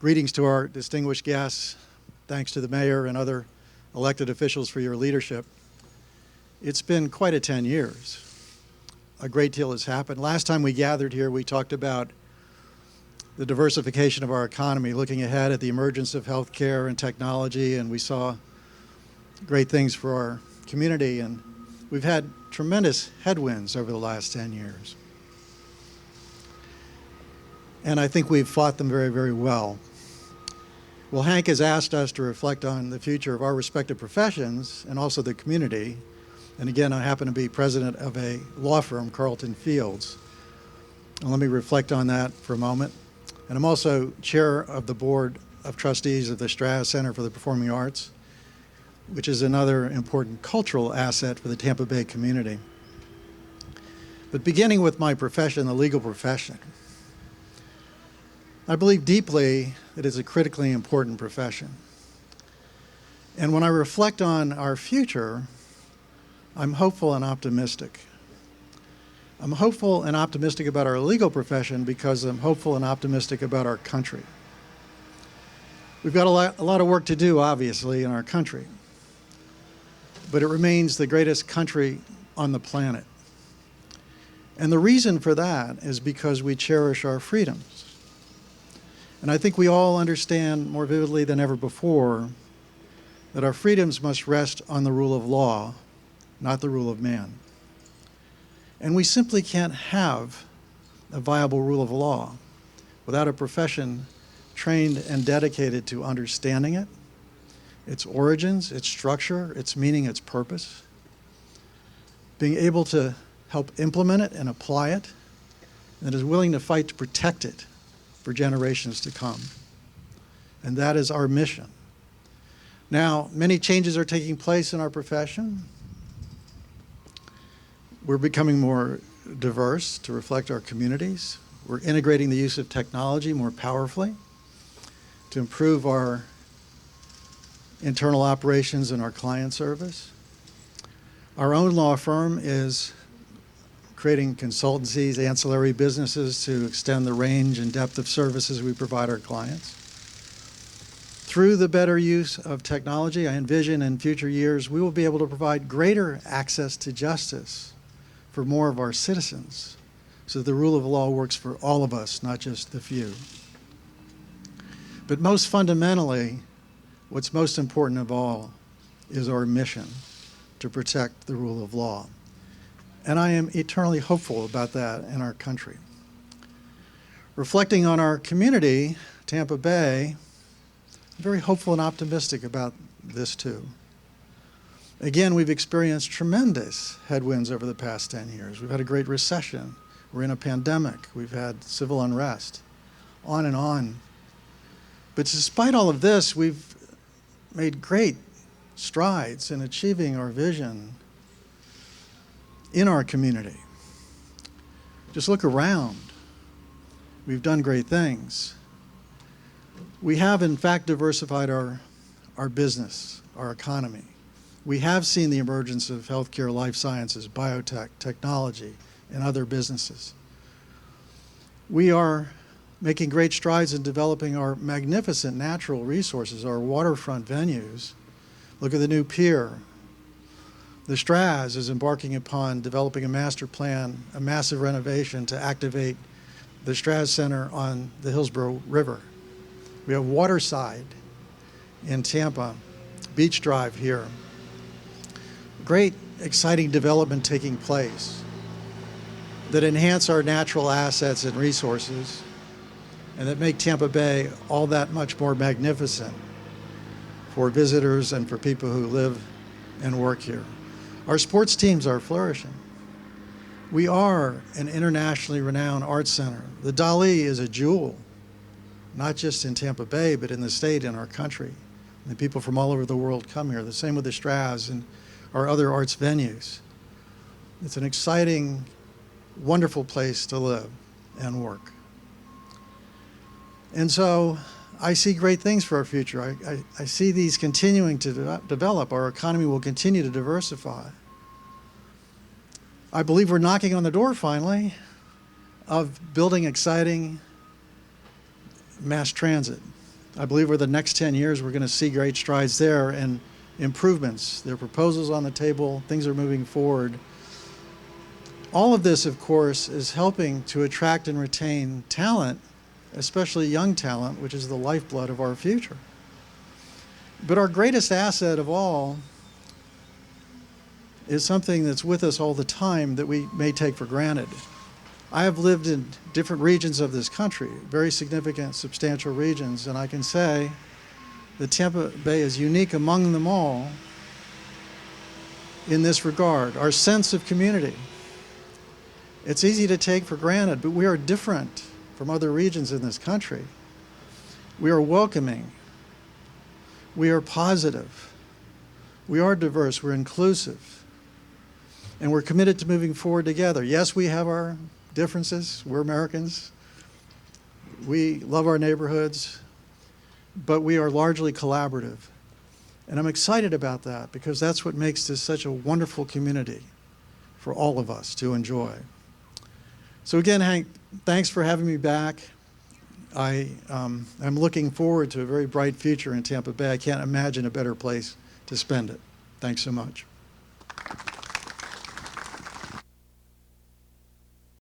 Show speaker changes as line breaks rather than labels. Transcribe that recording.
Greetings to our distinguished guests. Thanks to the mayor and other elected officials for your leadership. It's been quite a 10 years. A great deal has happened. Last time we gathered here, we talked about the diversification of our economy, looking ahead at the emergence of healthcare and technology, and we saw great things for our community, and we've had tremendous headwinds over the last 10 years. And I think we've fought them very, very well. Well, Hank has asked us to reflect on the future of our respective professions and also the community. And again, I happen to be president of a law firm, Carlton Fields. And let me reflect on that for a moment. And I'm also chair of the board of trustees of the Strass Center for the Performing Arts, which is another important cultural asset for the Tampa Bay community. But beginning with my profession, the legal profession, I believe deeply that it's a critically important profession. And when I reflect on our future, I'm hopeful and optimistic. I'm hopeful and optimistic about our legal profession because I'm hopeful and optimistic about our country. We've got a lot of work to do, obviously, in our country, but it remains the greatest country on the planet. And the reason for that is because we cherish our freedoms. And I think we all understand more vividly than ever before that our freedoms must rest on the rule of law, not the rule of man. And we simply can't have a viable rule of law without a profession trained and dedicated to understanding it, its origins, its structure, its meaning, its purpose, being able to help implement it and apply it, and is willing to fight to protect it for generations to come. And that is our mission. Now, many changes are taking place in our profession. We're becoming more diverse to reflect our communities. We're integrating the use of technology more powerfully to improve our internal operations and our client service. Our own law firm is creating consultancies, ancillary businesses to extend the range and depth of services we provide our clients. Through the better use of technology, I envision in future years we will be able to provide greater access to justice for more of our citizens so that the rule of law works for all of us, not just the few. But most fundamentally, what's most important of all is our mission to protect the rule of law. And I am eternally hopeful about that in our country. Reflecting on our community, Tampa Bay, I'm very hopeful and optimistic about this too. Again, we've experienced tremendous headwinds over the past 10 years. We've had a great recession. We're in a pandemic. We've had civil unrest, on and on. But despite all of this, we've made great strides in achieving our vision in our community. Just look around. We've done great things. We have, in fact, diversified our business, our economy. We have seen the emergence of healthcare, life sciences, biotech, technology, and other businesses. We are making great strides in developing our magnificent natural resources, our waterfront venues. Look at the new pier. The Strass is embarking upon developing a master plan, a massive renovation to activate the Strass Center on the Hillsborough River. We have Waterside in Tampa, Beach Drive here. Great, exciting development taking place that enhance our natural assets and resources and that make Tampa Bay all that much more magnificent for visitors and for people who live and work here. Our sports teams are flourishing. We are an internationally renowned arts center. The Dalí is a jewel, not just in Tampa Bay, but in the state and our country. And people from all over the world come here. The same with the Strass and our other arts venues. It's an exciting, wonderful place to live and work. And so I see great things for our future. I see these continuing to develop. Our economy will continue to diversify. I believe we're knocking on the door finally of building exciting mass transit I believe over the next 10 years, we're going to see great strides there and improvements. There are proposals on the table. Things are moving forward. All of this, of course, is helping to attract and retain talent, especially young talent, which is the lifeblood of our future. But our greatest asset of all is something that's with us all the time that we may take for granted. I have lived in different regions of this country, very significant, substantial regions, and I can say that Tampa Bay is unique among them all in this regard. Our sense of community. It's easy to take for granted, but we are different from other regions in this country. We are welcoming. We are positive. We are diverse. We're inclusive. And we're committed to moving forward together. Yes, we have our differences. We're Americans. We love our neighborhoods, but we are largely collaborative. And I'm excited about that because that's what makes this such a wonderful community for all of us to enjoy. So again, Hank, thanks for having me back. I'm looking forward to a very bright future in Tampa Bay. I can't imagine a better place to spend it. Thanks so much.